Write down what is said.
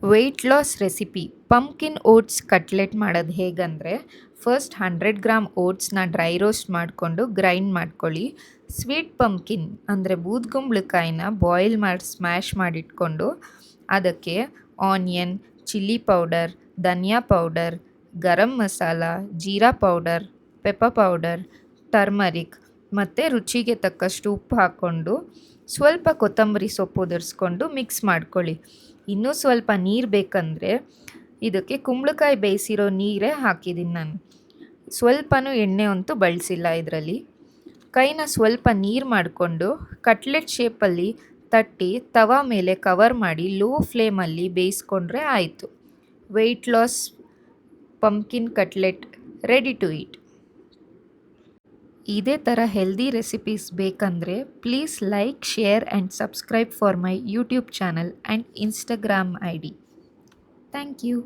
Weight loss recipe pumpkin oats cutlet ಮಾಡೋದು ಹೇಗಂದರೆ, first 100 gram ಓಟ್ಸ್ನ ಡ್ರೈ ರೋಸ್ಟ್ ಮಾಡಿಕೊಂಡು ಗ್ರೈಂಡ್ ಮಾಡ್ಕೊಳ್ಳಿ. ಸ್ವೀಟ್ ಪಂಪ್ಕಿನ್ ಅಂದರೆ ಬೂದ್ಗುಂಬಳಕಾಯಿನ ಬಾಯ್ಲ್ ಮಾಡಿ ಸ್ಮ್ಯಾಶ್ ಮಾಡಿಟ್ಕೊಂಡು ಅದಕ್ಕೆ ಆನಿಯನ್, ಚಿಲ್ಲಿ ಪೌಡರ್, ಧನಿಯಾ ಪೌಡರ್, ಗರಂ ಮಸಾಲ, ಜೀರಾ ಪೌಡರ್, ಪೆಪ್ಪರ್ ಪೌಡರ್, ಟರ್ಮರಿಕ್ ಮತ್ತು ರುಚಿಗೆ ತಕ್ಕಷ್ಟು ಉಪ್ಪು ಹಾಕ್ಕೊಂಡು ಸ್ವಲ್ಪ ಕೊತ್ತಂಬರಿ ಸೊಪ್ಪು ಉದುರಿಸ್ಕೊಂಡು ಮಿಕ್ಸ್ ಮಾಡ್ಕೊಳ್ಳಿ. ಇನ್ನೂ ಸ್ವಲ್ಪ ನೀರು ಬೇಕಂದರೆ ಇದಕ್ಕೆ ಕುಂಬಳಕಾಯಿ ಬೇಯಿಸಿರೋ ನೀರೇ ಹಾಕಿದ್ದೀನಿ ನಾನು. ಸ್ವಲ್ಪನೂ ಎಣ್ಣೆ ಅಂತೂ ಬಳಸಿಲ್ಲ ಇದರಲ್ಲಿ. ಕೈನ ಸ್ವಲ್ಪ ನೀರು ಮಾಡಿಕೊಂಡು ಕಟ್ಲೆಟ್ ಶೇಪಲ್ಲಿ ತಟ್ಟಿ ತವಾ ಮೇಲೆ ಕವರ್ ಮಾಡಿ ಲೋ ಫ್ಲೇಮಲ್ಲಿ ಬೇಯಿಸ್ಕೊಂಡ್ರೆ ಆಯಿತು. Weight loss pumpkin cutlet ready to eat. ಇದೇ ಥರ ಹೆಲ್ದಿ ರೆಸಿಪೀಸ್ ಬೇಕಂದರೆ please like, share and subscribe for my YouTube channel and Instagram ID. Thank you.